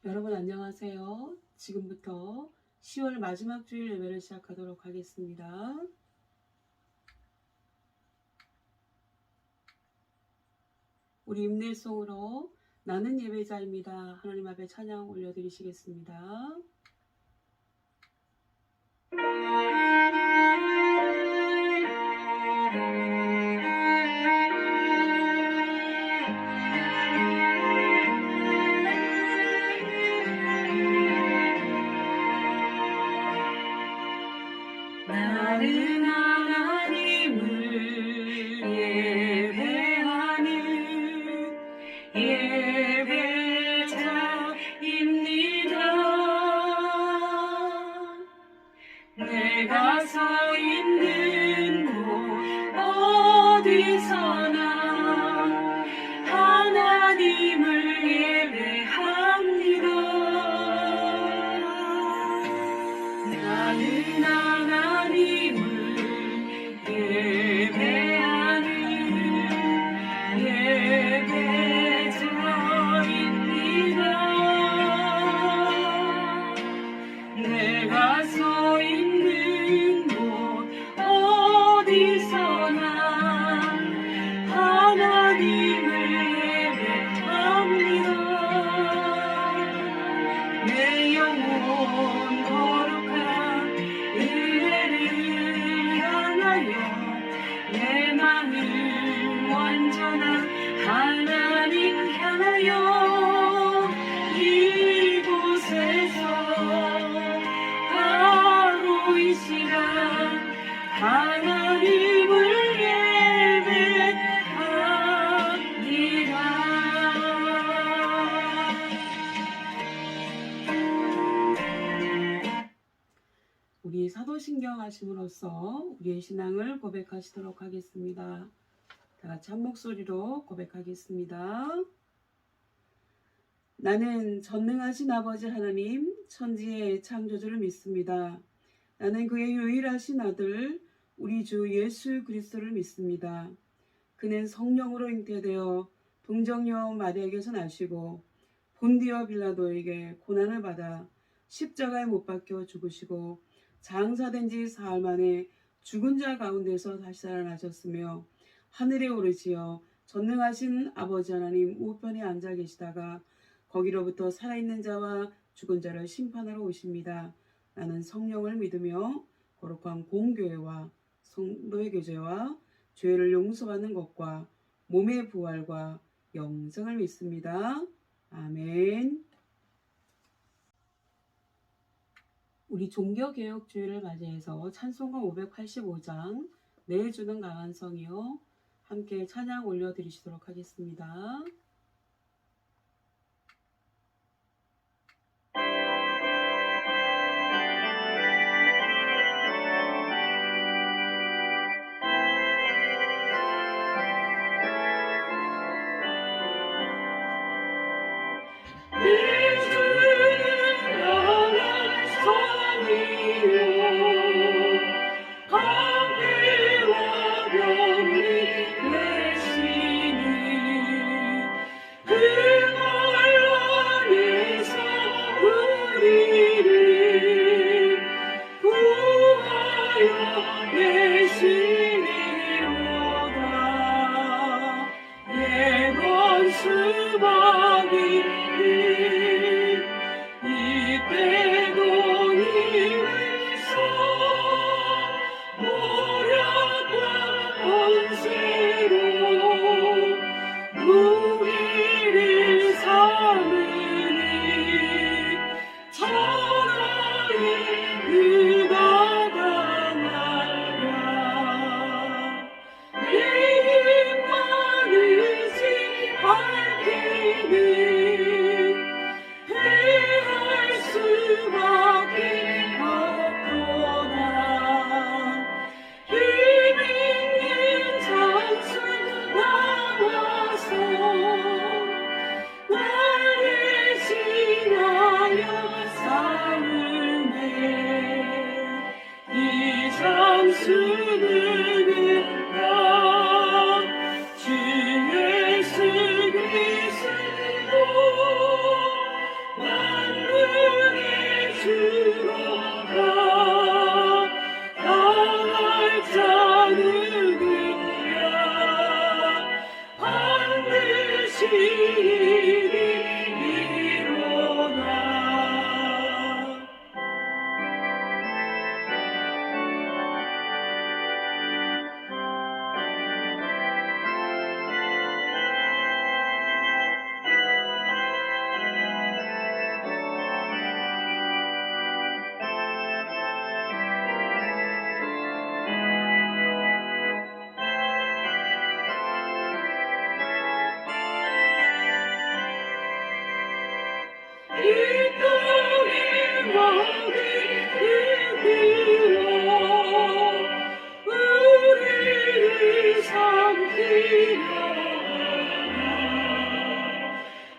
여러분 안녕하세요. 지금부터 10월 마지막 주일 예배를 시작하도록 하겠습니다. 우리 임내송으로 나는 예배자입니다. 하나님 앞에 찬양 올려드리시겠습니다. 나는 하나님을 예배하는 예배자입니다. 내가 서 있는 곳 어디서나 하나님을 예배합니다. 나는 하나님을 예배하는 예배자입니다. 내가 서 있는 곳 어디서나 하나님을 예배합니다. 내 영혼 거룩한 은혜를 향하여 내 마음 완전한 하나님 향하여 이곳에서 바로 이 시간 하나님을 예배합니다. 우리 사도신경 하심으로써 우리의 신앙을 고백하시도록 하겠습니다. 다 같이 한 목소리로 고백하겠습니다. 나는 전능하신 아버지 하나님 천지의 창조주를 믿습니다. 나는 그의 유일하신 아들 우리 주 예수 그리스도를 믿습니다. 그는 성령으로 잉태되어 동정녀 마리아에게서 나시고 본디오 빌라도에게 고난을 받아 십자가에 못 박혀 죽으시고 장사된 지 사흘 만에 죽은 자 가운데서 다시 살아나셨으며 하늘에 오르시어 전능하신 아버지 하나님 우편에 앉아 계시다가 거기로부터 살아있는 자와 죽은 자를 심판하러 오십니다. 나는 성령을 믿으며 거룩한 공교회와 성도의 교제와 죄를 용서받는 것과 몸의 부활과 영생을 믿습니다. 아멘. 우리 종교개혁주의를 맞이해서 찬송가 585장 내 주는 강한 성이요 함께 찬양 올려드리시도록 하겠습니다.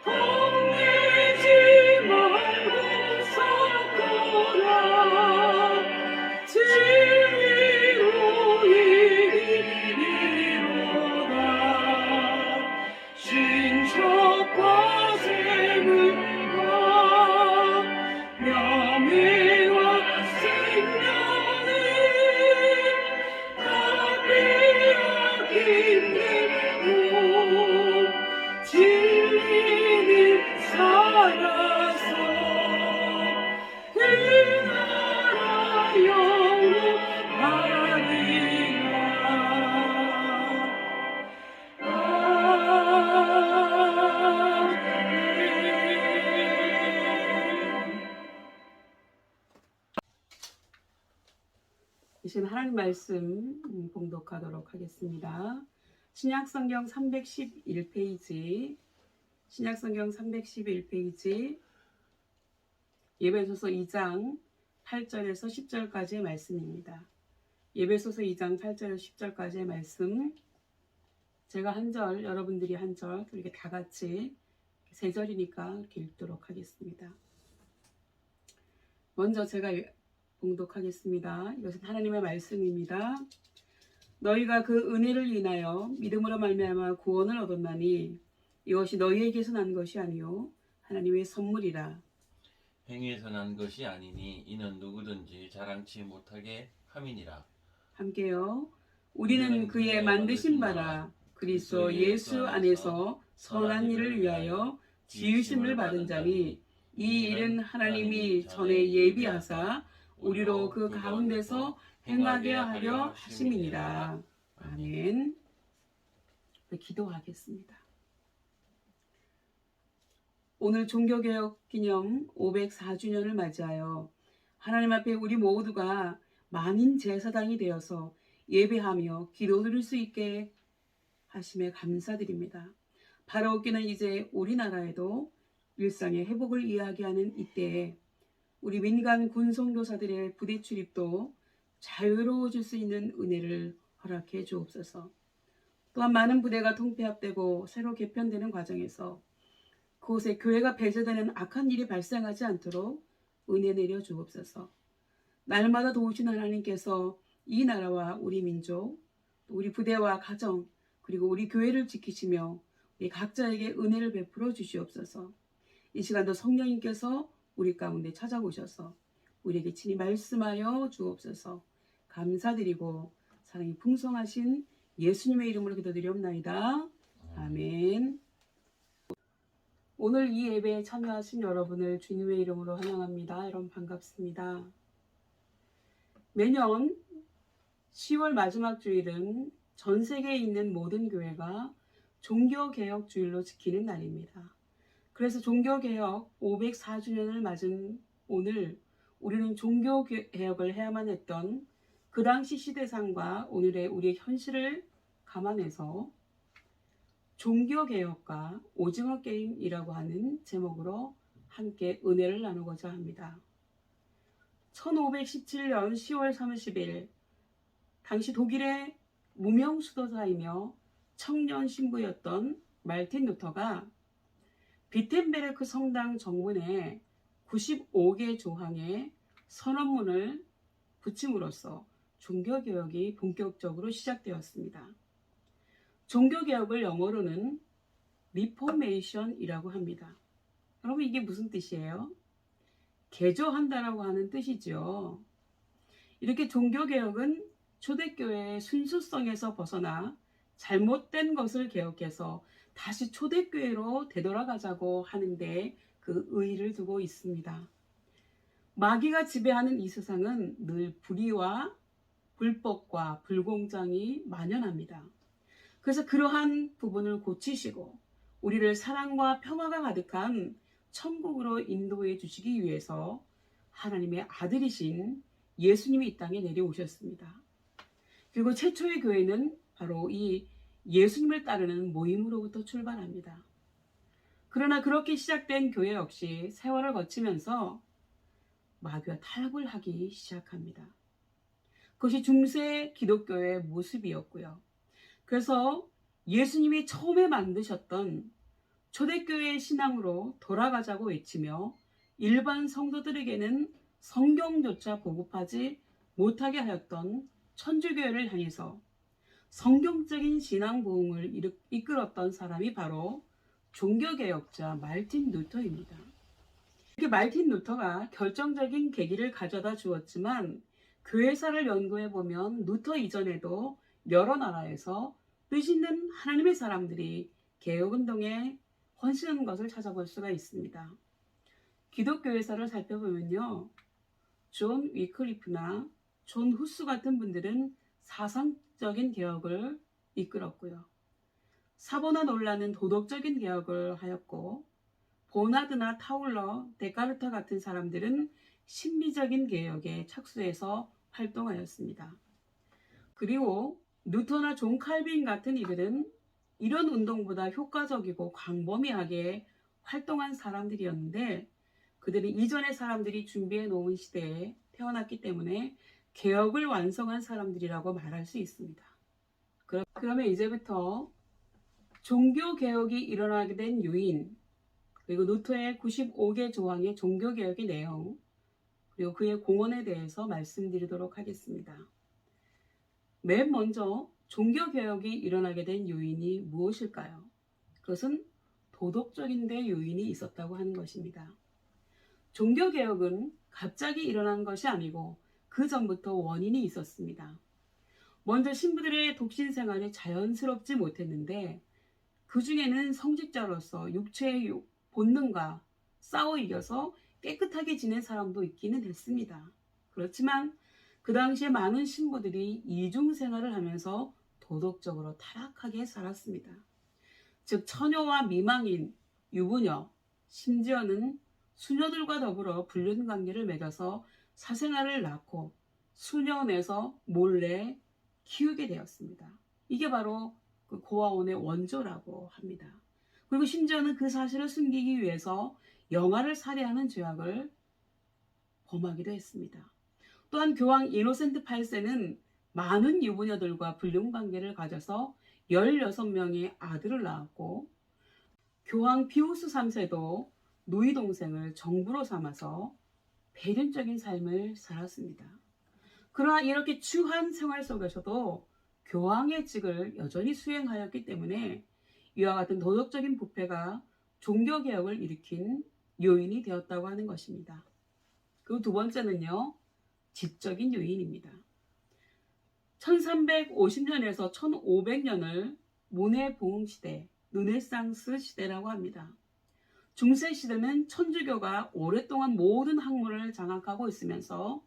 겁내지 말고 서거라 진리로 이기리로다 신척과 재물과 명예와 생명을 다 빼앗기고 진리는 살아서 그 나라 영원하리라. 이제 하나님 말씀 봉독하도록 하겠습니다. 신약성경 311페이지 신약성경 311페이지 예배소서 2장 8절에서 10절까지의 말씀입니다. 예배소서 2장 8절에서 10절까지의 말씀 제가 한 절, 여러분들이 한 절, 이렇게 다 같이 세 절이니까 이렇게 읽도록 하겠습니다. 먼저 제가 봉독하겠습니다. 이것은 하나님의 말씀입니다. 너희가 그 은혜를 인하여 믿음으로 말미암아 구원을 얻었나니 이것이 너희에게서 난 것이 아니요 하나님의 선물이라. 행위에서 난 것이 아니니 이는 누구든지 자랑치 못하게 함이니라. 함께요. 우리는 그의 만드신 바라 그리스도 예수 안에서 선한 일을 위하여 지으심을 받은 자니 이 일은 하나님이 전에 예비하사 우리로 그 가운데서 행하게 하려 하심이니라. 아멘. 기도하겠습니다. 오늘 종교개혁 기념 504주년을 맞이하여 하나님 앞에 우리 모두가 만인 제사장이 되어서 예배하며 기도드릴 수 있게 하심에 감사드립니다. 바라옵기는 이제 우리나라에도 일상의 회복을 이야기하는 이때에 우리 민간 군성교사들의 부대 출입도 자유로워질 수 있는 은혜를 허락해 주옵소서. 또한 많은 부대가 통폐합되고 새로 개편되는 과정에서 그곳에 교회가 배제되는 악한 일이 발생하지 않도록 은혜 내려 주옵소서. 날마다 도우신 하나님께서 이 나라와 우리 민족, 우리 부대와 가정, 그리고 우리 교회를 지키시며 우리 각자에게 은혜를 베풀어 주시옵소서. 이 시간도 성령님께서 우리 가운데 찾아오셔서 우리에게 친히 말씀하여 주옵소서. 감사드리고 사랑이 풍성하신 예수님의 이름으로 기도드리옵나이다. 아멘. 오늘 이 예배에 참여하신 여러분을 주님의 이름으로 환영합니다. 여러분 반갑습니다. 매년 10월 마지막 주일은 전 세계에 있는 모든 교회가 종교개혁 주일로 지키는 날입니다. 그래서 종교개혁 504주년을 맞은 오늘 우리는 종교개혁을 해야만 했던 그 당시 시대상과 오늘의 우리의 현실을 감안해서 종교개혁과 오징어 게임이라고 하는 제목으로 함께 은혜를 나누고자 합니다. 1517년 10월 30일 당시 독일의 무명 수도사이며 청년 신부였던 말틴 루터가 비텐베르크 성당 정문에 95개 조항의 선언문을 붙임으로써 종교개혁이 본격적으로 시작되었습니다. 종교개혁을 영어로는 리포메이션이라고 합니다. 여러분 이게 무슨 뜻이에요? 개조한다라고 하는 뜻이죠. 이렇게 종교개혁은 초대교회의 순수성에서 벗어나 잘못된 것을 개혁해서 다시 초대교회로 되돌아가자고 하는데 그 의의를 두고 있습니다. 마귀가 지배하는 이 세상은 늘 불의와 불법과 불공정이 만연합니다. 그래서 그러한 부분을 고치시고 우리를 사랑과 평화가 가득한 천국으로 인도해 주시기 위해서 하나님의 아들이신 예수님이 이 땅에 내려오셨습니다. 그리고 최초의 교회는 바로 이 예수님을 따르는 모임으로부터 출발합니다. 그러나 그렇게 시작된 교회 역시 세월을 거치면서 마귀와 타협을 하기 시작합니다. 그것이 중세 기독교의 모습이었고요. 그래서 예수님이 처음에 만드셨던 초대교회의 신앙으로 돌아가자고 외치며 일반 성도들에게는 성경조차 보급하지 못하게 하였던 천주교회를 향해서 성경적인 신앙 부흥을 이끌었던 사람이 바로 종교개혁자 말틴 루터입니다. 이렇게 말틴 루터가 결정적인 계기를 가져다 주었지만 교회사를 연구해 보면 루터 이전에도 여러 나라에서 뜻 있는 하나님의 사람들이 개혁운동에 헌신한 것을 찾아볼 수가 있습니다. 기독교회사를 살펴보면요, 존 위클리프나 존 후스 같은 분들은 사상적인 개혁을 이끌었고요. 사보나 놀라는 도덕적인 개혁을 하였고, 보나드나 타울러, 데카르타 같은 사람들은 심리적인 개혁에 착수해서 활동하였습니다. 그리고 루터나 존 칼빈 같은 이들은 이런 운동보다 효과적이고 광범위하게 활동한 사람들이었는데, 그들은 이전의 사람들이 준비해 놓은 시대에 태어났기 때문에 개혁을 완성한 사람들이라고 말할 수 있습니다. 그러면 이제부터 종교개혁이 일어나게 된 요인, 그리고 루터의 95개 조항의 종교개혁의 내용, 그리고 그의 공헌에 대해서 말씀드리도록 하겠습니다. 맨 먼저 종교개혁이 일어나게 된 요인이 무엇일까요? 그것은 도덕적인 데 요인이 있었다고 하는 것입니다. 종교개혁은 갑자기 일어난 것이 아니고 그 전부터 원인이 있었습니다. 먼저 신부들의 독신 생활이 자연스럽지 못했는데 그 중에는 성직자로서 육체의 본능과 싸워 이겨서 깨끗하게 지낸 사람도 있기는 했습니다. 그렇지만 그 당시에 많은 신부들이 이중 생활을 하면서 도덕적으로 타락하게 살았습니다. 즉 처녀와 미망인, 유부녀, 심지어는 수녀들과 더불어 불륜관계를 맺어서 사생아를 낳고 수녀원에서 몰래 키우게 되었습니다. 이게 바로 그 고아원의 원조라고 합니다. 그리고 심지어는 그 사실을 숨기기 위해서 영아를 살해하는 죄악을 범하기도 했습니다. 또한 교황 이노센트 8세는 많은 유부녀들과 불륜관계를 가져서 16명의 아들을 낳았고, 교황 피우스 3세도 누이 동생을 정부로 삼아서 배륜적인 삶을 살았습니다. 그러나 이렇게 추한 생활 속에서도 교황의 직을 여전히 수행하였기 때문에 이와 같은 도덕적인 부패가 종교개혁을 일으킨 요인이 되었다고 하는 것입니다. 그리고 두 번째는요, 지적인 요인입니다. 1350년에서 1500년을 문해부흥시대, 르네상스 시대라고 합니다. 중세시대는 천주교가 오랫동안 모든 학문을 장악하고 있으면서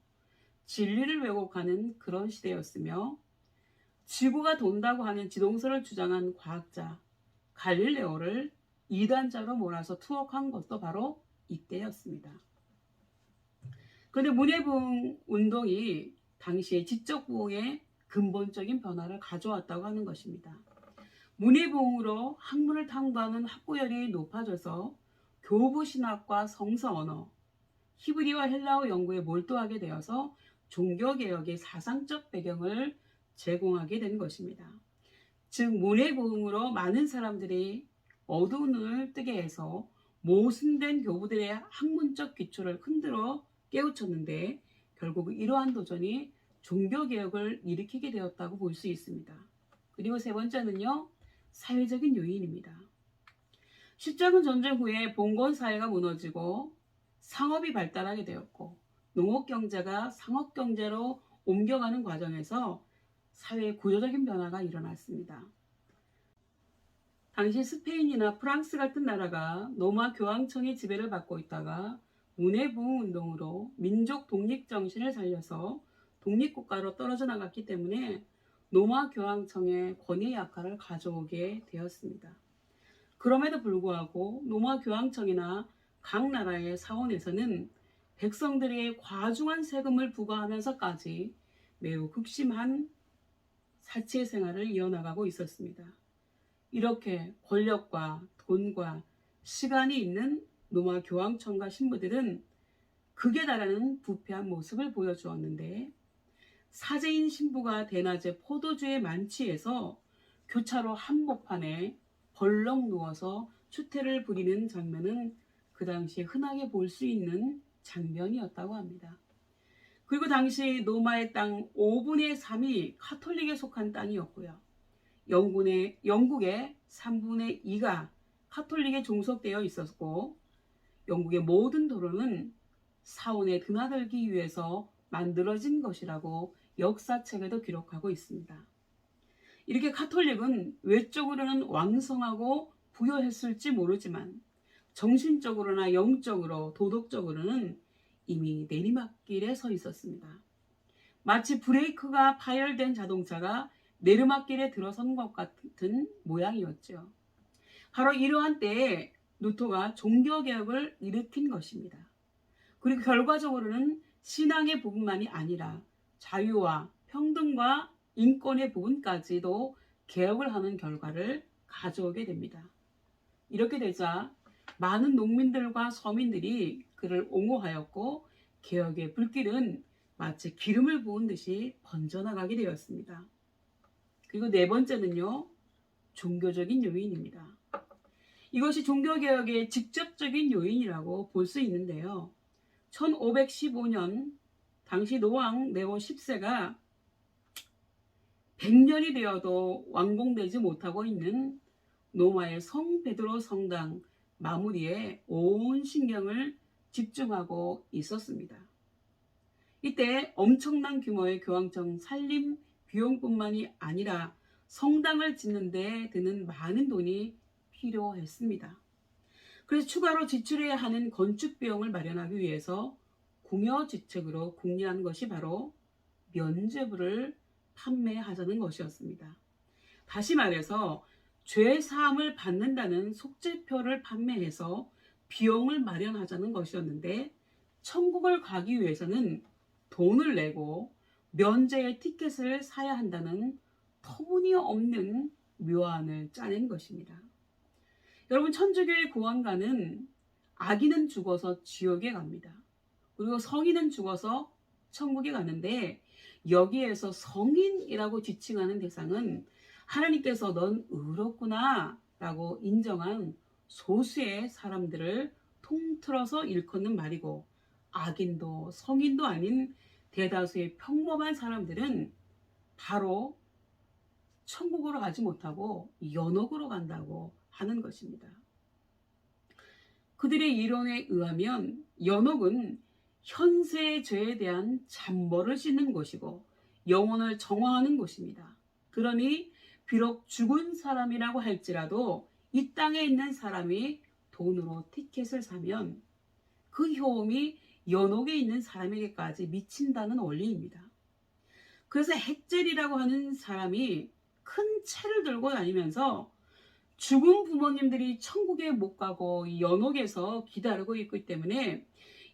진리를 왜곡하는 그런 시대였으며, 지구가 돈다고 하는 지동설을 주장한 과학자 갈릴레오를 이단자로 몰아서 투옥한 것도 바로 이때였습니다. 그런데 문해부흥 운동이 당시의 지적부흥의 근본적인 변화를 가져왔다고 하는 것입니다. 문해부흥으로 학문을 탐구하는 학구열이 높아져서 교부신학과 성서 언어, 히브리어 헬라어 연구에 몰두하게 되어서 종교개혁의 사상적 배경을 제공하게 된 것입니다. 즉 문해부흥으로 많은 사람들이 어두운 눈을 뜨게 해서 모순된 교부들의 학문적 기초를 흔들어 깨우쳤는데, 결국 이러한 도전이 종교개혁을 일으키게 되었다고 볼 수 있습니다. 그리고 세 번째는요, 사회적인 요인입니다. 십자군 전쟁 후에 봉건사회가 무너지고 상업이 발달하게 되었고, 농업경제가 상업경제로 옮겨가는 과정에서 사회의 구조적인 변화가 일어났습니다. 당시 스페인이나 프랑스 같은 나라가 로마 교황청의 지배를 받고 있다가 문해부흥 운동으로 민족 독립정신을 살려서 독립국가로 떨어져 나갔기 때문에 로마 교황청의 권위의 역할을 가져오게 되었습니다. 그럼에도 불구하고 로마 교황청이나 각 나라의 사원에서는 백성들에게 과중한 세금을 부과하면서까지 매우 극심한 사치의 생활을 이어나가고 있었습니다. 이렇게 권력과 돈과 시간이 있는 로마 교황청과 신부들은 극에 달하는 부패한 모습을 보여주었는데, 사제인 신부가 대낮에 포도주에 만취해서 교차로 한복판에 벌렁 누워서 추태를 부리는 장면은 그 당시에 흔하게 볼 수 있는 장면이었다고 합니다. 그리고 당시 로마의 땅 5분의 3이 카톨릭에 속한 땅이었고요. 영국의 3분의 2가 카톨릭에 종속되어 있었고, 영국의 모든 도로는 사원에 드나들기 위해서 만들어진 것이라고 역사책에도 기록하고 있습니다. 이렇게 카톨릭은 외적으로는 왕성하고 부여했을지 모르지만 정신적으로나 영적으로 도덕적으로는 이미 내리막길에 서 있었습니다. 마치 브레이크가 파열된 자동차가 내리막길에 들어선 것 같은 모양이었죠. 바로 이러한 때에 루터가 종교개혁을 일으킨 것입니다. 그리고 결과적으로는 신앙의 부분만이 아니라 자유와 평등과 인권의 부분까지도 개혁을 하는 결과를 가져오게 됩니다. 이렇게 되자 많은 농민들과 서민들이 그를 옹호하였고, 개혁의 불길은 마치 기름을 부은 듯이 번져나가게 되었습니다. 그리고 네 번째는요, 종교적인 요인입니다. 이것이 종교개혁의 직접적인 요인이라고 볼 수 있는데요. 1515년 당시 노왕 네오 10세가 100년이 되어도 완공되지 못하고 있는 로마의 성 베드로 성당 마무리에 온 신경을 집중하고 있었습니다. 이때 엄청난 규모의 교황청 살림 비용뿐만이 아니라 성당을 짓는 데 드는 많은 돈이 필요했습니다. 그래서 추가로 지출해야 하는 건축 비용을 마련하기 위해서 궁여지책으로 궁리한 것이 바로 면죄부를 판매하자는 것이었습니다. 다시 말해서 죄 사함을 받는다는 속죄표를 판매해서 비용을 마련하자는 것이었는데, 천국을 가기 위해서는 돈을 내고 면죄의 티켓을 사야 한다는 터무니없는 묘안을 짜낸 것입니다. 여러분, 천주교의 고안가는 악인은 죽어서 지옥에 갑니다. 그리고 성인은 죽어서 천국에 가는데, 여기에서 성인이라고 지칭하는 대상은 하나님께서 넌 의롭구나 라고 인정한 소수의 사람들을 통틀어서 일컫는 말이고, 악인도 성인도 아닌 대다수의 평범한 사람들은 바로 천국으로 가지 못하고 연옥으로 간다고 하는 것입니다. 그들의 이론에 의하면 연옥은 현세의 죄에 대한 잠벌을 씻는 곳이고 영혼을 정화하는 곳입니다. 그러니 비록 죽은 사람이라고 할지라도 이 땅에 있는 사람이 돈으로 티켓을 사면 그 효험이 연옥에 있는 사람에게까지 미친다는 원리입니다. 그래서 헷젤이라고 하는 사람이 큰 채를 들고 다니면서 죽은 부모님들이 천국에 못 가고 연옥에서 기다리고 있기 때문에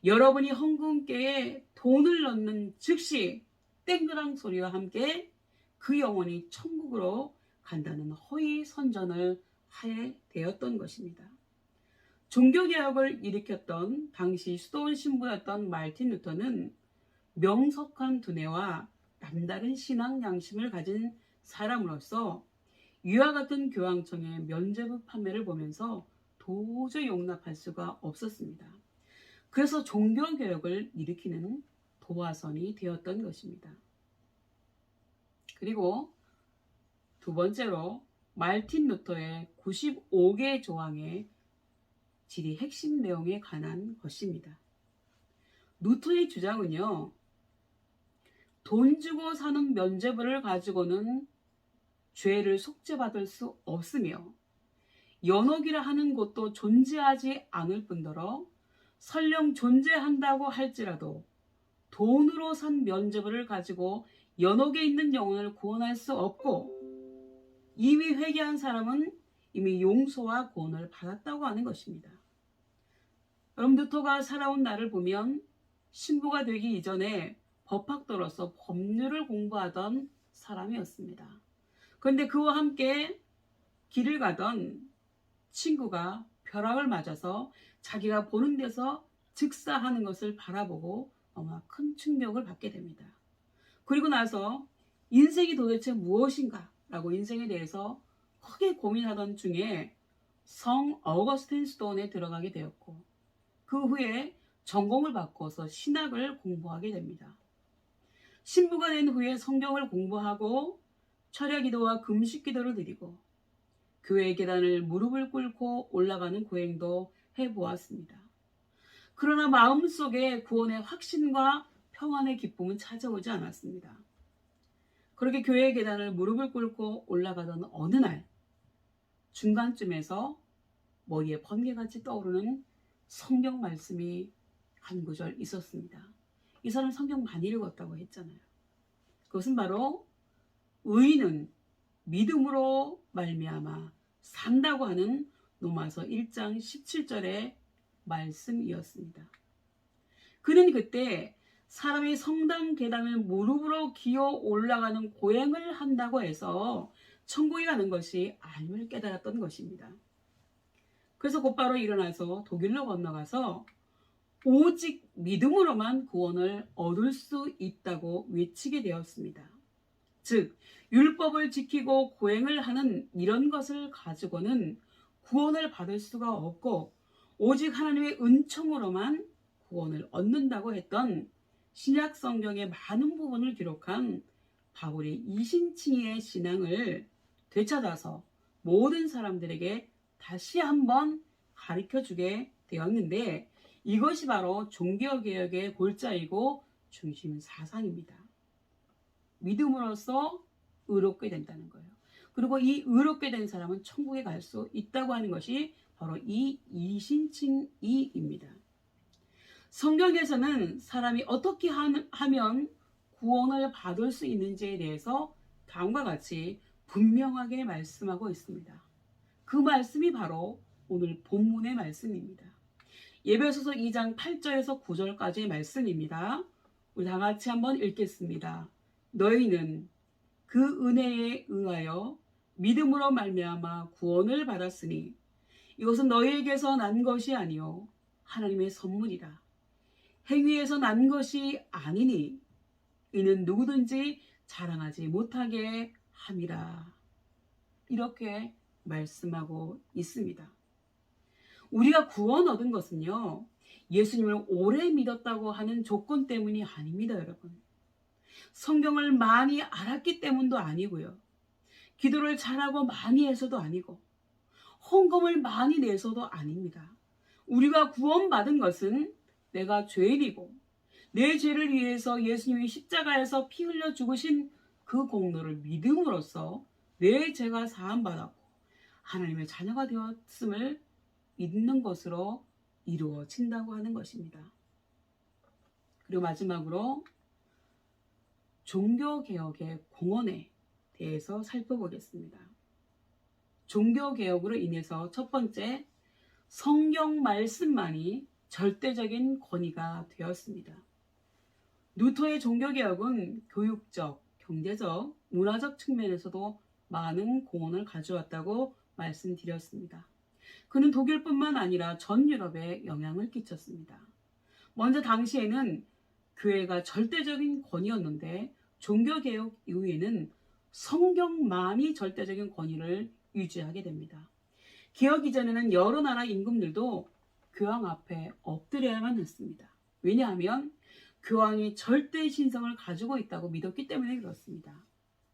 여러분이 헌금께에 돈을 넣는 즉시 땡그랑 소리와 함께 그 영혼이 천국으로 간다는 허위 선전을 하게 되었던 것입니다. 종교개혁을 일으켰던 당시 수도원 신부였던 마르틴 루터는 명석한 두뇌와 남다른 신앙 양심을 가진 사람으로서 이와 같은 교황청의 면죄부 판매를 보면서 도저히 용납할 수가 없었습니다. 그래서 종교개혁을 일으키는 도화선이 되었던 것입니다. 그리고 두 번째로 마르틴 루터의 95개 조항의 질의 핵심 내용에 관한 것입니다. 루터의 주장은요, 돈 주고 사는 면죄부를 가지고는 죄를 속죄받을 수 없으며 연옥이라 하는 곳도 존재하지 않을 뿐더러 설령 존재한다고 할지라도 돈으로 산 면죄부를 가지고 연옥에 있는 영혼을 구원할 수 없고, 이미 회개한 사람은 이미 용서와 구원을 받았다고 하는 것입니다. 여러분, 루터가 살아온 날을 보면 신부가 되기 이전에 법학도로서 법률을 공부하던 사람이었습니다. 그런데 그와 함께 길을 가던 친구가 벼락을 맞아서 자기가 보는 데서 즉사하는 것을 바라보고 너무나 큰 충격을 받게 됩니다. 그리고 나서 인생이 도대체 무엇인가 라고 인생에 대해서 크게 고민하던 중에 성 어거스틴 스톤에 들어가게 되었고 그 후에 전공을 바꿔서 신학을 공부하게 됩니다. 신부가 된 후에 성경을 공부하고 철야 기도와 금식 기도를 드리고 교회 계단을 무릎을 꿇고 올라가는 고행도 해보았습니다. 그러나 마음속에 구원의 확신과 평안의 기쁨은 찾아오지 않았습니다. 그렇게 교회 계단을 무릎을 꿇고 올라가던 어느 날 중간쯤에서 머리에 번개같이 떠오르는 성경 말씀이 한 구절 있었습니다. 이 사람 성경 많이 읽었다고 했잖아요. 그것은 바로 의인은 믿음으로 말미암아 산다고 하는 로마서 1장 17절의 말씀이었습니다. 그는 그때 사람이 성당 계단을 무릎으로 기어 올라가는 고행을 한다고 해서 천국에 가는 것이 아님을 깨달았던 것입니다. 그래서 곧바로 일어나서 독일로 건너가서 오직 믿음으로만 구원을 얻을 수 있다고 외치게 되었습니다. 즉 율법을 지키고 고행을 하는 이런 것을 가지고는 구원을 받을 수가 없고 오직 하나님의 은총으로만 구원을 얻는다고 했던 신약 성경의 많은 부분을 기록한 바울의 이신칭의 신앙을 되찾아서 모든 사람들에게 다시 한번 가르쳐주게 되었는데 이것이 바로 종교개혁의 골자이고 중심 사상입니다. 믿음으로써 의롭게 된다는 거예요. 그리고 이 의롭게 된 사람은 천국에 갈 수 있다고 하는 것이 바로 이 이신칭이입니다. 성경에서는 사람이 어떻게 하면 구원을 받을 수 있는지에 대해서 다음과 같이 분명하게 말씀하고 있습니다. 그 말씀이 바로 오늘 본문의 말씀입니다. 에베소서 2장 8절에서 9절까지의 말씀입니다. 우리 다 같이 한번 읽겠습니다. 너희는 그 은혜에 의하여 믿음으로 말미암아 구원을 받았으니 이것은 너희에게서 난 것이 아니요 하나님의 선물이라. 행위에서 난 것이 아니니 이는 누구든지 자랑하지 못하게 함이라. 이렇게 말씀하고 있습니다. 우리가 구원 얻은 것은요 예수님을 오래 믿었다고 하는 조건 때문이 아닙니다. 여러분, 성경을 많이 알았기 때문도 아니고요, 기도를 잘하고 많이 해서도 아니고 헌금을 많이 내서도 아닙니다. 우리가 구원받은 것은 내가 죄인이고 내 죄를 위해서 예수님이 십자가에서 피 흘려 죽으신 그 공로를 믿음으로써 내 죄가 사함받았고 하나님의 자녀가 되었음을 믿는 것으로 이루어진다고 하는 것입니다. 그리고 마지막으로 종교개혁의 공헌에 대해서 살펴보겠습니다. 종교개혁으로 인해서 첫 번째, 성경 말씀만이 절대적인 권위가 되었습니다. 루터의 종교개혁은 교육적, 경제적, 문화적 측면에서도 많은 공헌을 가져왔다고 말씀드렸습니다. 그는 독일뿐만 아니라 전 유럽에 영향을 끼쳤습니다. 먼저 당시에는 교회가 절대적인 권위였는데 종교개혁 이후에는 성경만이 절대적인 권위를 유지하게 됩니다. 개혁 이전에는 여러 나라 임금들도 교황 앞에 엎드려야만 했습니다. 왜냐하면 교황이 절대 신성을 가지고 있다고 믿었기 때문에 그렇습니다.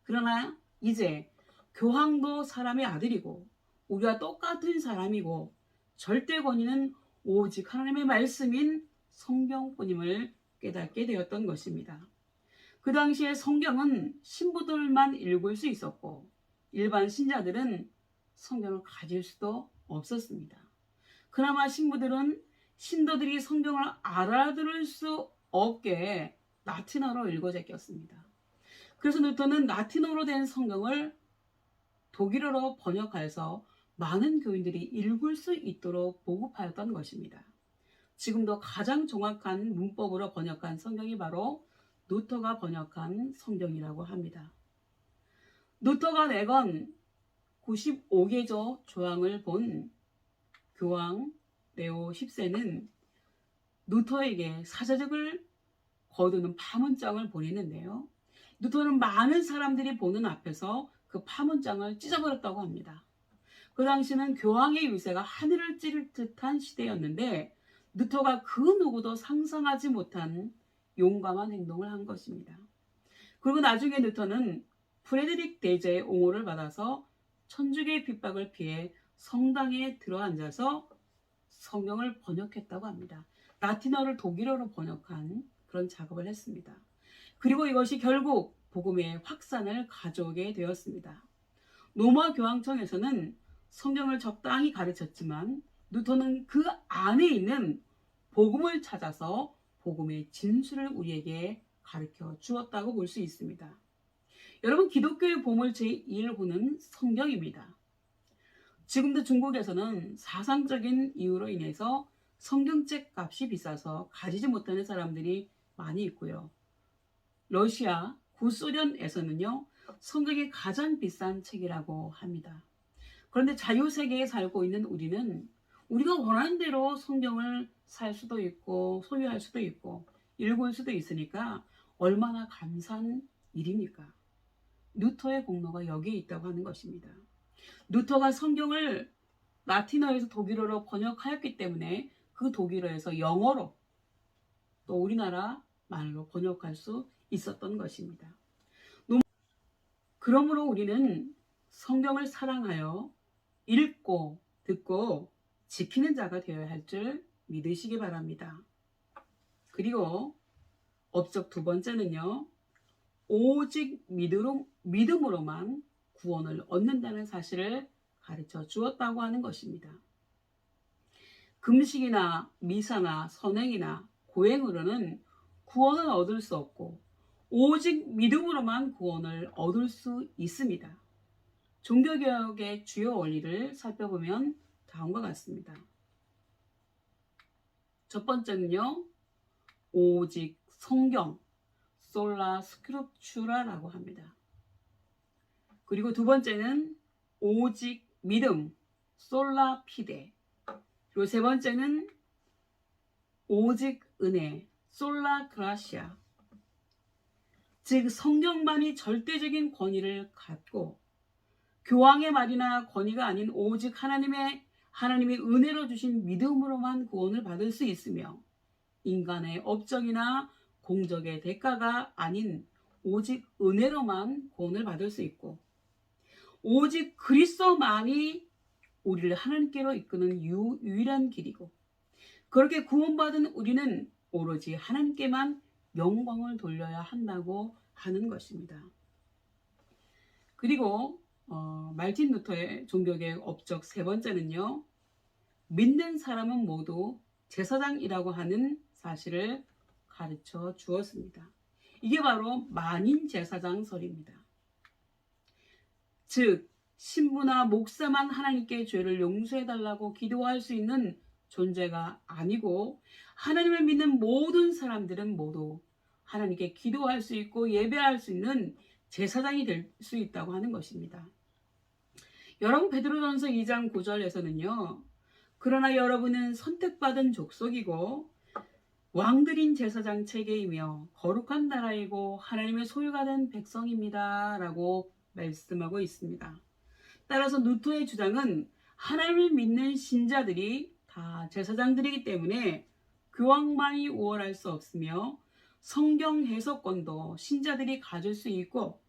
그러나 이제 교황도 사람의 아들이고 우리와 똑같은 사람이고 절대 권위는 오직 하나님의 말씀인 성경뿐임을 깨닫게 되었던 것입니다. 그 당시에 성경은 신부들만 읽을 수 있었고 일반 신자들은 성경을 가질 수도 없었습니다. 그나마 신부들은 신도들이 성경을 알아들을 수 없게 라틴어로 읽어 제꼈습니다. 그래서 루터는 라틴어로 된 성경을 독일어로 번역해서 많은 교인들이 읽을 수 있도록 보급하였던 것입니다. 지금도 가장 정확한 문법으로 번역한 성경이 바로 루터가 번역한 성경이라고 합니다. 루터가 내건 95개조 조항을 본 교황 레오 10세는 루터에게 사자적을 거두는 파문장을 보냈는데요. 루터는 많은 사람들이 보는 앞에서 그 파문장을 찢어버렸다고 합니다. 그 당시는 교황의 유세가 하늘을 찌를 듯한 시대였는데 루터가 그 누구도 상상하지 못한 용감한 행동을 한 것입니다. 그리고 나중에 루터는 프레드릭 대제의 옹호를 받아서 천주교의 핍박을 피해 성당에 들어앉아서 성경을 번역했다고 합니다. 라틴어를 독일어로 번역한 그런 작업을 했습니다. 그리고 이것이 결국 복음의 확산을 가져오게 되었습니다. 로마 교황청에서는 성경을 적당히 가르쳤지만 루터는 그 안에 있는 복음을 찾아서 복음의 진수를 우리에게 가르쳐 주었다고 볼 수 있습니다. 여러분, 기독교의 보물 제1호는 성경입니다. 지금도 중국에서는 사상적인 이유로 인해서 성경책 값이 비싸서 가지지 못하는 사람들이 많이 있고요. 러시아, 구소련에서는요, 성경이 가장 비싼 책이라고 합니다. 그런데 자유세계에 살고 있는 우리는 우리가 원하는 대로 성경을 살 수도 있고 소유할 수도 있고 읽을 수도 있으니까 얼마나 감사한 일입니까? 루터의 공로가 여기에 있다고 하는 것입니다. 루터가 성경을 라틴어에서 독일어로 번역하였기 때문에 그 독일어에서 영어로 또 우리나라 말로 번역할 수 있었던 것입니다. 그러므로 우리는 성경을 사랑하여 읽고 듣고 지키는 자가 되어야 할 줄 믿으시기 바랍니다. 그리고 업적 두 번째는요, 오직 믿음으로만 구원을 얻는다는 사실을 가르쳐 주었다고 하는 것입니다. 금식이나 미사나 선행이나 고행으로는 구원을 얻을 수 없고 오직 믿음으로만 구원을 얻을 수 있습니다. 종교개혁의 주요 원리를 살펴보면 다음과 같습니다. 첫 번째는요, 오직 성경, 솔라 스크립추라라고 합니다. 그리고 두 번째는 오직 믿음, 솔라 피데. 그리고 세 번째는 오직 은혜, 솔라 그라시아. 즉 성경만이 절대적인 권위를 갖고 교황의 말이나 권위가 아닌 오직 하나님의 은혜로 주신 믿음으로만 구원을 받을 수 있으며 인간의 업적이나 공적의 대가가 아닌 오직 은혜로만 구원을 받을 수 있고 오직 그리스도만이 우리를 하나님께로 이끄는 유일한 길이고 그렇게 구원받은 우리는 오로지 하나님께만 영광을 돌려야 한다고 하는 것입니다. 그리고 말틴 루터의 종교개혁 업적 세 번째는요, 믿는 사람은 모두 제사장이라고 하는 사실을 가르쳐 주었습니다. 이게 바로 만인 제사장설입니다. 즉 신부나 목사만 하나님께 죄를 용서해달라고 기도할 수 있는 존재가 아니고 하나님을 믿는 모든 사람들은 모두 하나님께 기도할 수 있고 예배할 수 있는 제사장이 될 수 있다고 하는 것입니다. 여러분, 베드로전서 2장 9절에서는요. 그러나 여러분은 선택받은 족속이고 왕들인 제사장 체계이며 거룩한 나라이고 하나님의 소유가 된 백성입니다. 라고 말씀하고 있습니다. 따라서 루터의 주장은 하나님을 믿는 신자들이 다 제사장들이기 때문에 교황만이 우월할 수 없으며 성경 해석권도 신자들이 가질 수 있고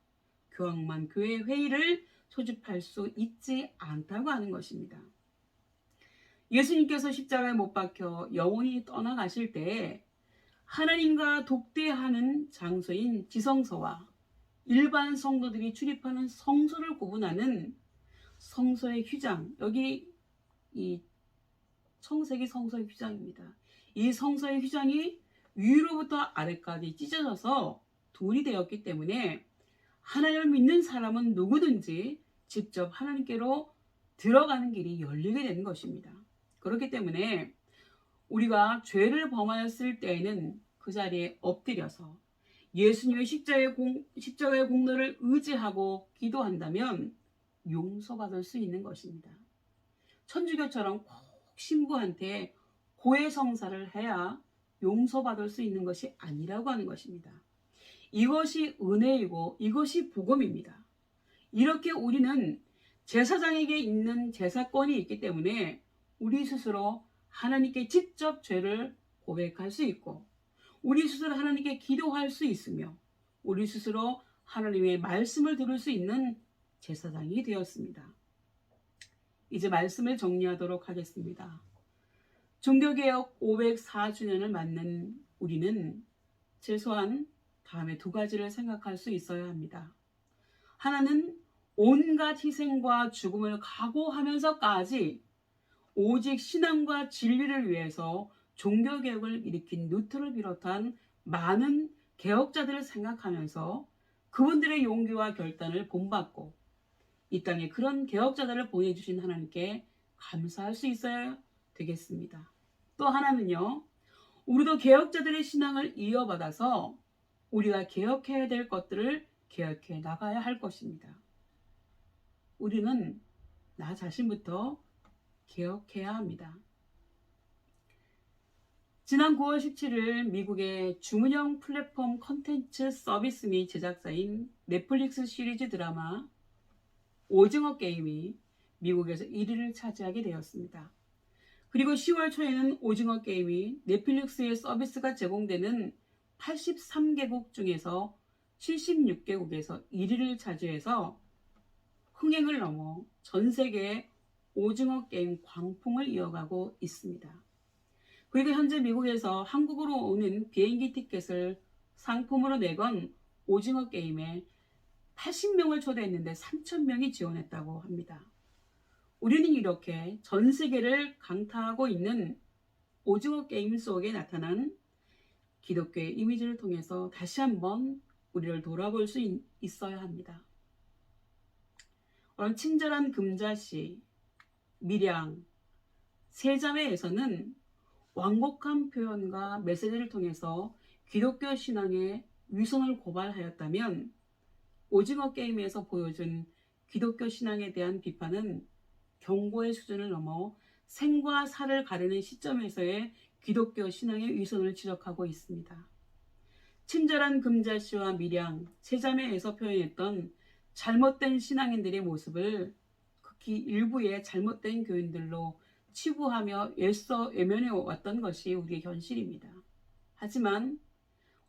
교황만 교회 회의를 소집할 수 있지 않다고 하는 것입니다. 예수님께서 십자가에 못 박혀 영원히 떠나가실 때 하나님과 독대하는 장소인 지성소와 일반 성도들이 출입하는 성소를 구분하는 성소의 휘장, 여기 이 청색이 성소의 휘장입니다. 이 성소의 휘장이 위로부터 아래까지 찢어져서 돌이 되었기 때문에 하나님을 믿는 사람은 누구든지 직접 하나님께로 들어가는 길이 열리게 되는 것입니다. 그렇기 때문에 우리가 죄를 범하였을 때에는 그 자리에 엎드려서 예수님의 십자가의 공로를 의지하고 기도한다면 용서받을 수 있는 것입니다. 천주교처럼 꼭 신부한테 고해성사를 해야 용서받을 수 있는 것이 아니라고 하는 것입니다. 이것이 은혜이고 이것이 복음입니다. 이렇게 우리는 제사장에게 있는 제사권이 있기 때문에 우리 스스로 하나님께 직접 죄를 고백할 수 있고, 우리 스스로 하나님께 기도할 수 있으며, 우리 스스로 하나님의 말씀을 들을 수 있는 제사장이 되었습니다. 이제 말씀을 정리하도록 하겠습니다. 종교개혁 504주년을 맞는 우리는 최소한 다음에 두 가지를 생각할 수 있어야 합니다. 하나는 온갖 희생과 죽음을 각오하면서까지 오직 신앙과 진리를 위해서 종교개혁을 일으킨 루터를 비롯한 많은 개혁자들을 생각하면서 그분들의 용기와 결단을 본받고 이 땅에 그런 개혁자들을 보내주신 하나님께 감사할 수 있어야 되겠습니다. 또 하나는요, 우리도 개혁자들의 신앙을 이어받아서 우리가 개혁해야 될 것들을 개혁해 나가야 할 것입니다. 우리는 나 자신부터 개혁해야 합니다. 지난 9월 17일 미국의 주문형 플랫폼 컨텐츠 서비스 및 제작사인 넷플릭스 시리즈 드라마 오징어 게임이 미국에서 1위를 차지하게 되었습니다. 그리고 10월 초에는 오징어 게임이 넷플릭스의 서비스가 제공되는 83개국 중에서 76개국에서 1위를 차지해서 흥행을 넘어 전 세계에 오징어 게임 광풍을 이어가고 있습니다. 그리고 현재 미국에서 한국으로 오는 비행기 티켓을 상품으로 내건 오징어 게임에 80명을 초대했는데 3,000명이 지원했다고 합니다. 우리는 이렇게 전 세계를 강타하고 있는 오징어 게임 속에 나타난 기독교의 이미지를 통해서 다시 한번 우리를 돌아볼 수 있어야 합니다. 친절한 금자씨, 밀양, 세자매에서는 완곡한 표현과 메시지를 통해서 기독교 신앙의 위선을 고발하였다면 오징어 게임에서 보여준 기독교 신앙에 대한 비판은 경고의 수준을 넘어 생과 사를 가르는 시점에서의 기독교 신앙의 위선을 지적하고 있습니다. 친절한 금자씨와 밀양, 세자매에서 표현했던 잘못된 신앙인들의 모습을 극히 일부의 잘못된 교인들로 치부하며 애써 외면해 왔던 것이 우리의 현실입니다. 하지만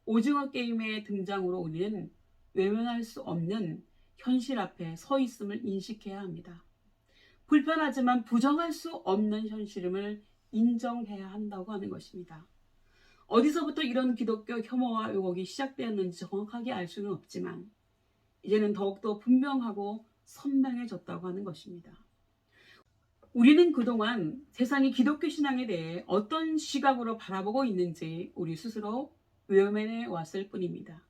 오징어 게임의 등장으로 우리는 외면할 수 없는 현실 앞에 서 있음을 인식해야 합니다. 불편하지만 부정할 수 없는 현실임을 인정해야 한다고 하는 것입니다. 어디서부터 이런 기독교 혐오와 왜곡이 시작되었는지 정확하게 알 수는 없지만 이제는 더욱더 분명하고 선명해졌다고 하는 것입니다. 우리는 그동안 세상이 기독교 신앙에 대해 어떤 시각으로 바라보고 있는지 우리 스스로 외면해 왔을 뿐입니다.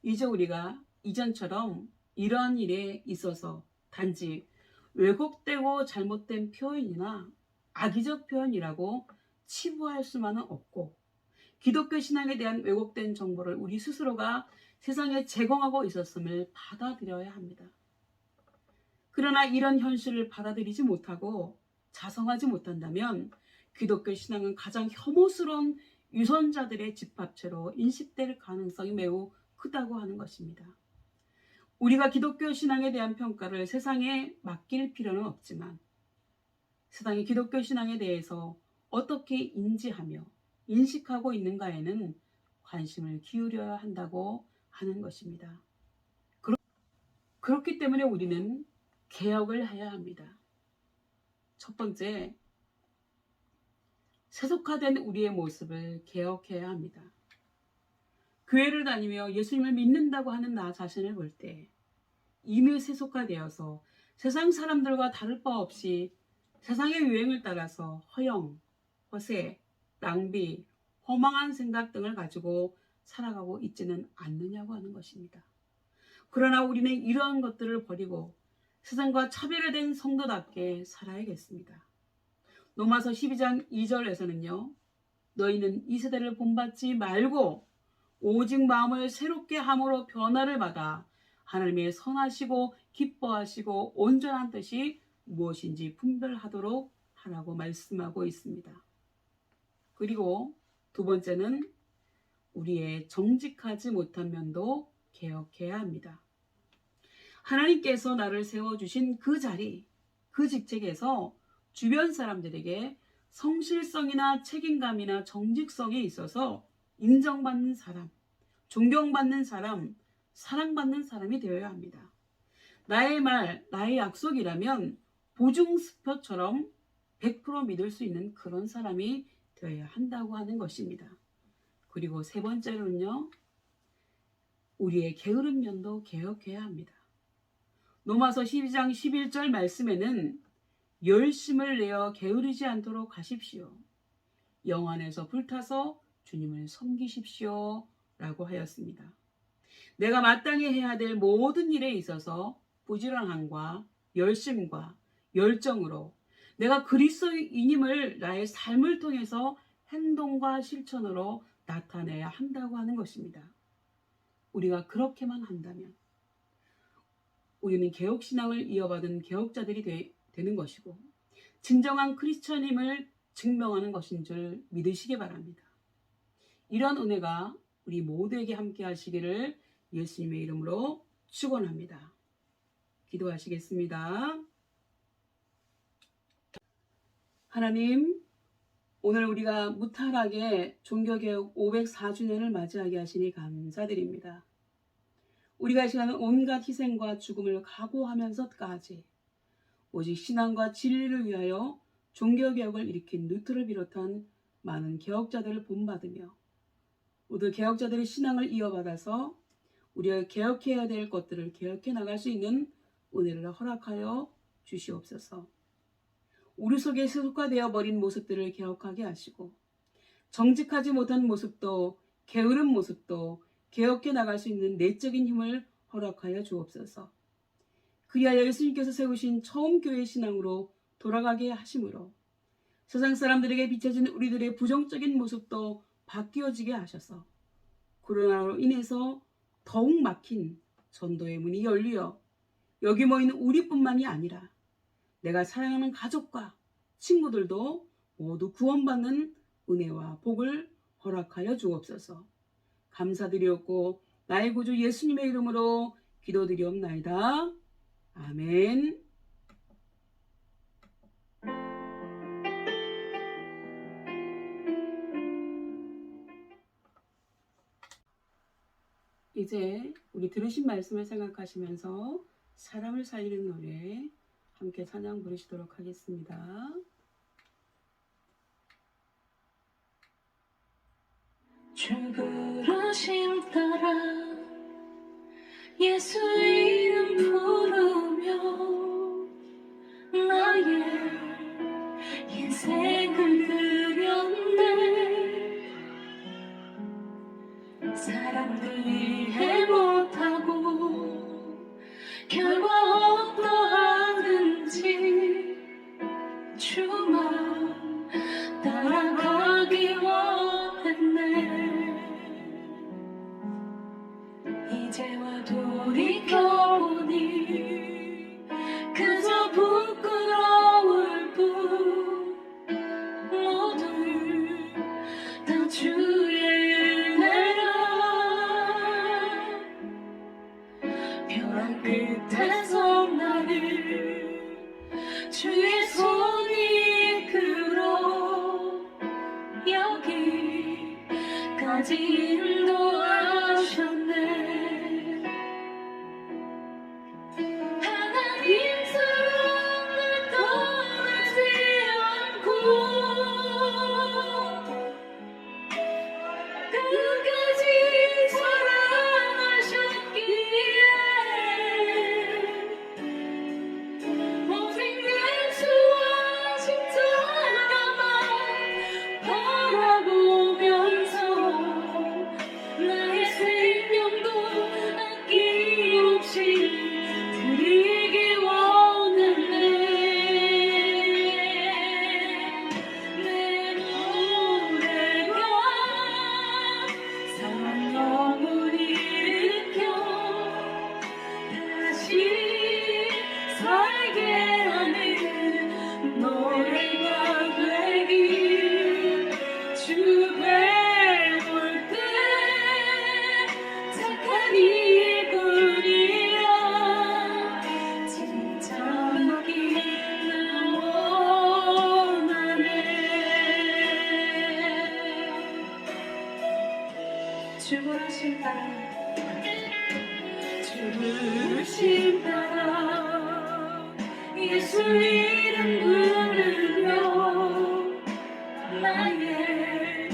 이제 우리가 이전처럼 이러한 일에 있어서 단지 왜곡되고 잘못된 표현이나 악의적 표현이라고 치부할 수만은 없고, 기독교 신앙에 대한 왜곡된 정보를 우리 스스로가 세상에 제공하고 있었음을 받아들여야 합니다. 그러나 이런 현실을 받아들이지 못하고 자성하지 못한다면 기독교 신앙은 가장 혐오스러운 유선자들의 집합체로 인식될 가능성이 매우 크다고 하는 것입니다. 우리가 기독교 신앙에 대한 평가를 세상에 맡길 필요는 없지만 세상이 기독교 신앙에 대해서 어떻게 인지하며 인식하고 있는가에는 관심을 기울여야 한다고 하는 것입니다. 그렇기 때문에 우리는 개혁을 해야 합니다. 첫 번째, 세속화된 우리의 모습을 개혁해야 합니다. 교회를 다니며 예수님을 믿는다고 하는 나 자신을 볼 때 이미 세속화되어서 세상 사람들과 다를 바 없이 세상의 유행을 따라서 허영, 허세, 낭비, 허망한 생각 등을 가지고 살아가고 있지는 않느냐고 하는 것입니다. 그러나 우리는 이러한 것들을 버리고 세상과 차별화된 성도답게 살아야겠습니다. 로마서 12장 2절에서는요. 너희는 이 세대를 본받지 말고 오직 마음을 새롭게 함으로 변화를 받아 하나님의 선하시고 기뻐하시고 온전한 뜻이 무엇인지 분별하도록 하라고 말씀하고 있습니다. 그리고 두 번째는 우리의 정직하지 못한 면도 개혁해야 합니다. 하나님께서 나를 세워주신 그 자리, 그 직책에서 주변 사람들에게 성실성이나 책임감이나 정직성에 있어서 인정받는 사람, 존경받는 사람, 사랑받는 사람이 되어야 합니다. 나의 말, 나의 약속이라면 보증수표처럼 100% 믿을 수 있는 그런 사람이 되어야 한다고 하는 것입니다. 그리고 세 번째로는요, 우리의 게으른 면도 개혁해야 합니다. 로마서 12장 11절 말씀에는 열심을 내어 게으르지 않도록 하십시오. 영 안에서 불타서 주님을 섬기십시오 라고 하였습니다. 내가 마땅히 해야 될 모든 일에 있어서 부지런함과 열심과 열정으로 내가 그리스도인임을 나의 삶을 통해서 행동과 실천으로 나타내야 한다고 하는 것입니다. 우리가 그렇게만 한다면 우리는 개혁신앙을 이어받은 개혁자들이 되는 것이고 진정한 크리스천임을 증명하는 것인 줄 믿으시기 바랍니다. 이런 은혜가 우리 모두에게 함께 하시기를 예수님의 이름으로 축원합니다. 기도하시겠습니다. 하나님, 오늘 우리가 무탈하게 종교개혁 504주년을 맞이하게 하시니 감사드립니다. 우리가 시간은 온갖 희생과 죽음을 각오하면서까지 오직 신앙과 진리를 위하여 종교개혁을 일으킨 루터를 비롯한 많은 개혁자들을 본받으며 모두 개혁자들의 신앙을 이어받아서 우리가 개혁해야 될 것들을 개혁해 나갈 수 있는 은혜를 허락하여 주시옵소서. 우리 속에 습관되어 버린 모습들을 개혁하게 하시고 정직하지 못한 모습도 게으른 모습도 개혁해 나갈 수 있는 내적인 힘을 허락하여 주옵소서. 그리하여 예수님께서 세우신 처음 교회 신앙으로 돌아가게 하심으로 세상 사람들에게 비춰진 우리들의 부정적인 모습도 바뀌어지게 하셔서 코로나로 인해서 더욱 막힌 전도의 문이 열리어 여기 모이는 우리뿐만이 아니라 내가 사랑하는 가족과 친구들도 모두 구원받는 은혜와 복을 허락하여 주옵소서. 감사드리옵고 나의 구주 예수님의 이름으로 기도드리옵나이다. 아멘. 이제 우리 들으신 말씀을 생각하시면서 사람을 살리는 노래 함께 찬양 부르시도록 하겠습니다. 주 부르심 따라 예수 이름 부르며 나의 인생을 드렸네. 사람들이 이해 못하고 결과 어떠하든지 주만 따라가기 원했네. 이제와 돌이켜보니 그저 부끄러울 뿐 모두 다 주의 은혜라. 벼랑 끝에서 나를 주의 손이 이끌어 여기까지 인도하셨네. 하나님 사랑을 떠나지 않고 끝까지 사랑하셨기에 모든 예수와 십자가만 바라보면서 나의 생명도 아낌없이 드리기 원했네. 내 노래가 사랑 영혼 일으켜 다시 살게 하는 노래가 되길. 주 뵈볼 때 착한 이뿐이라 예수 이름 부르며 나의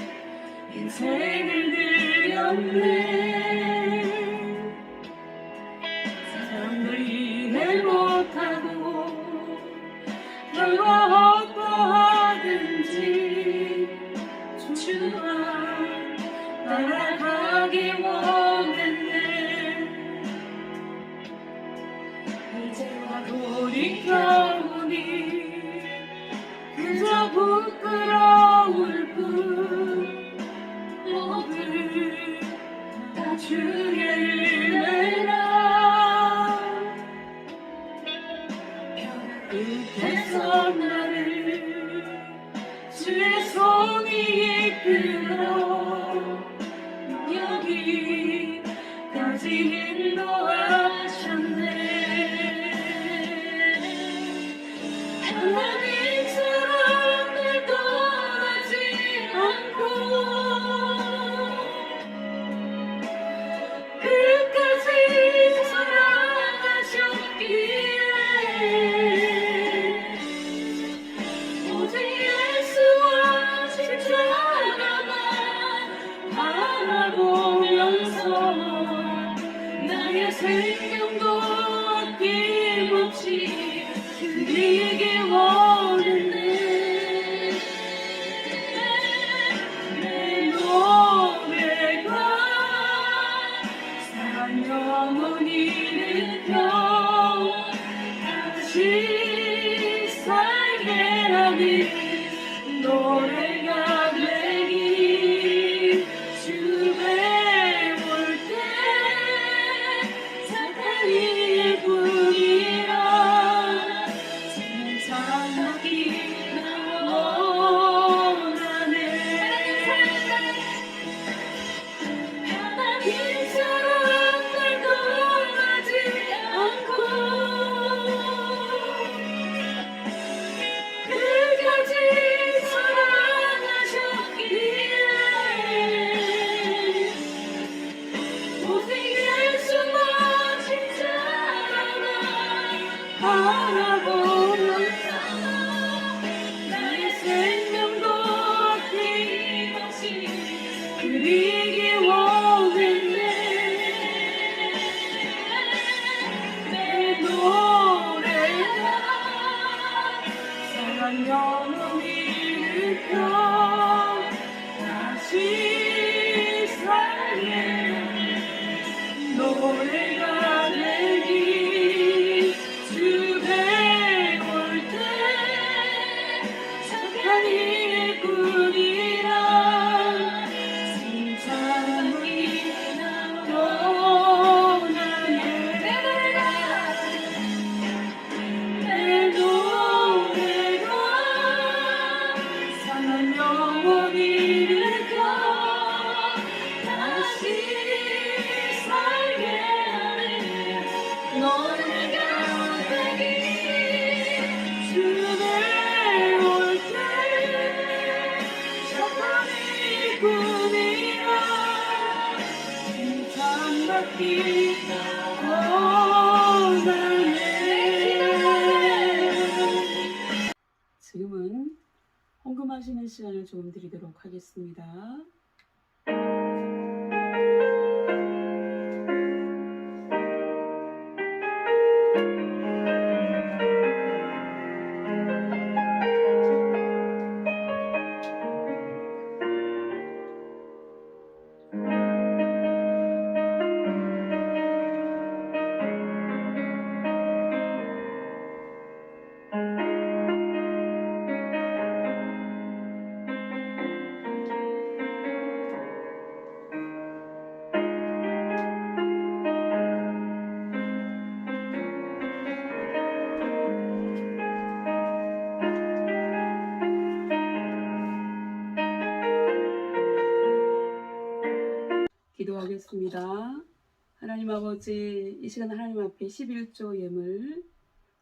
인생을 드렸네. 사람들이 이해 못하고 결과 어떠하든지 주와 따라가기 원했네. 이제와 돌이켜보니 그저 부끄러울 뿐. 모두 다 주의 은혜라. 벽 끝에서 나를 주의 손이 이끌어 여기까지 인도하셨네. 하나님처럼 날 떠나지 않고 끝까지 사랑하셨기에 오직 예수와 십자가만 바라보면서 나의 생명도 아낌없이 드리기 원했네. 내 노래가 사랑 영원히 일으켜 다시 살게 하는 노래가 되기. 주 배울 때 사탄이 뿐이라 생각이 원하네. 하나님처럼 날 떠나지 않고 끝까지 사랑하셨기에 오직 예수만 십자가만 바라보면서 나의 생명도 아낌없이 드리기 원했네. 내 노래가 사랑 영원히 일으켜 다시 살게 노래가 되기. 주 배울 때 사탄이 뿐이라 칭찬이 원하네. 내 노래가 사랑 영원히 일으켜 다시 살게 하는 노래가 되기. 주 배울 때 사탄이 뿐이라 칭찬받기 원하네. 지금은 헌금하시는 시간을 좀 드리도록 하겠습니다. 기도하겠습니다. 하나님 아버지, 이 시간 하나님 앞에 11조 예물,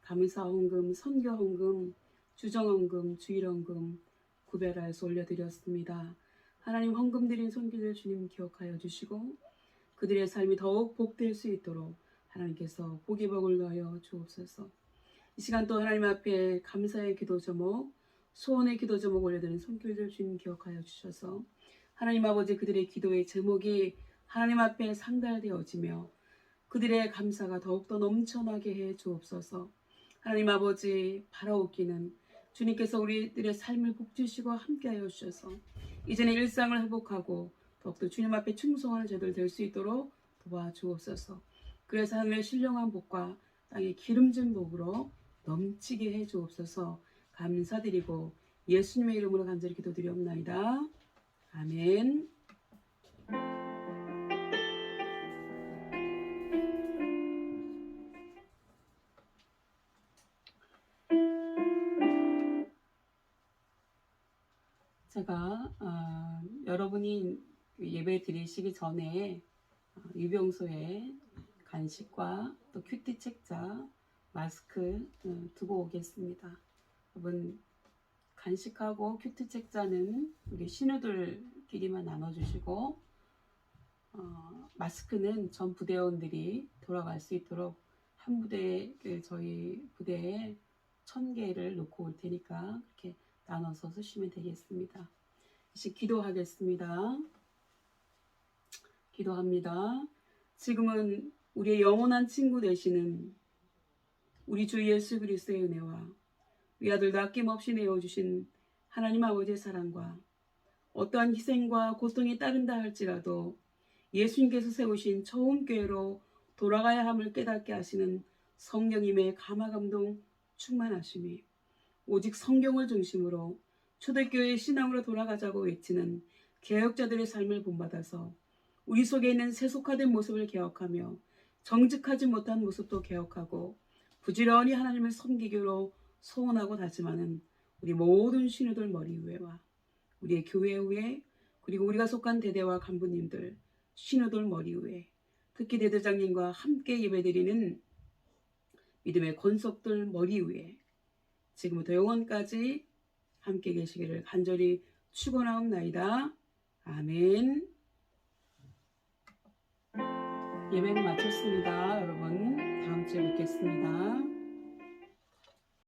감사 헌금, 선교 헌금, 주정 헌금, 주일 헌금 구별하여서 올려드렸습니다. 하나님 헌금 드린 손길을 주님 기억하여 주시고 그들의 삶이 더욱 복될 수 있도록 하나님께서 복이 복을 넣어 주옵소서. 이 시간 또 하나님 앞에 감사의 기도 제목, 소원의 기도 제목 올려드리는 손길들 주님 기억하여 주셔서 하나님 아버지 그들의 기도의 제목이 하나님 앞에 상달되어지며 그들의 감사가 더욱더 넘쳐나게 해 주옵소서. 하나님 아버지 바라옵기는 주님께서 우리들의 삶을 복주시고 함께하여 주셔서 이전의 일상을 회복하고 더욱더 주님 앞에 충성하는 저들 될 수 있도록 도와주옵소서. 그래서 하늘의 신령한 복과 땅의 기름진 복으로 넘치게 해 주옵소서. 감사드리고 예수님의 이름으로 간절히 기도드리옵나이다. 아멘. 제가 여러분이 예배 드리시기 전에 유병소에 간식과 또 큐티 책자, 마스크 두고 오겠습니다. 여러분 간식하고 큐티 책자는 우리 신우들끼리만 나눠주시고 마스크는 전 부대원들이 돌아갈 수 있도록 한 부대 저희 부대에 1000개를 놓고 올 테니까 그렇게 나눠서 쓰시면 되겠습니다. 이제 기도하겠습니다. 기도합니다. 지금은 우리의 영원한 친구 되시는 우리 주 예수 그리스도의 은혜와 우리 아들도 아낌없이 내어주신 하나님 아버지의 사랑과 어떠한 희생과 고통이 따른다 할지라도 예수님께서 세우신 처음 교회로 돌아가야 함을 깨닫게 하시는 성령님의 감화감동 충만하심이 오직 성경을 중심으로 초대교회의 신앙으로 돌아가자고 외치는 개혁자들의 삶을 본받아서 우리 속에 있는 세속화된 모습을 개혁하며 정직하지 못한 모습도 개혁하고 부지런히 하나님을 섬기기로 소원하고 다짐하는 우리 모든 신우들 머리 위에와 우리의 교회 위에 그리고 우리가 속한 대대와 간부님들 신우들 머리 위에 특히 대대장님과 함께 예배드리는 믿음의 권속들 머리 위에 지금부터 영원까지 함께 계시기를 간절히 축원하옵나이다. 아멘. 예배는 마쳤습니다. 여러분 다음 주에 뵙겠습니다.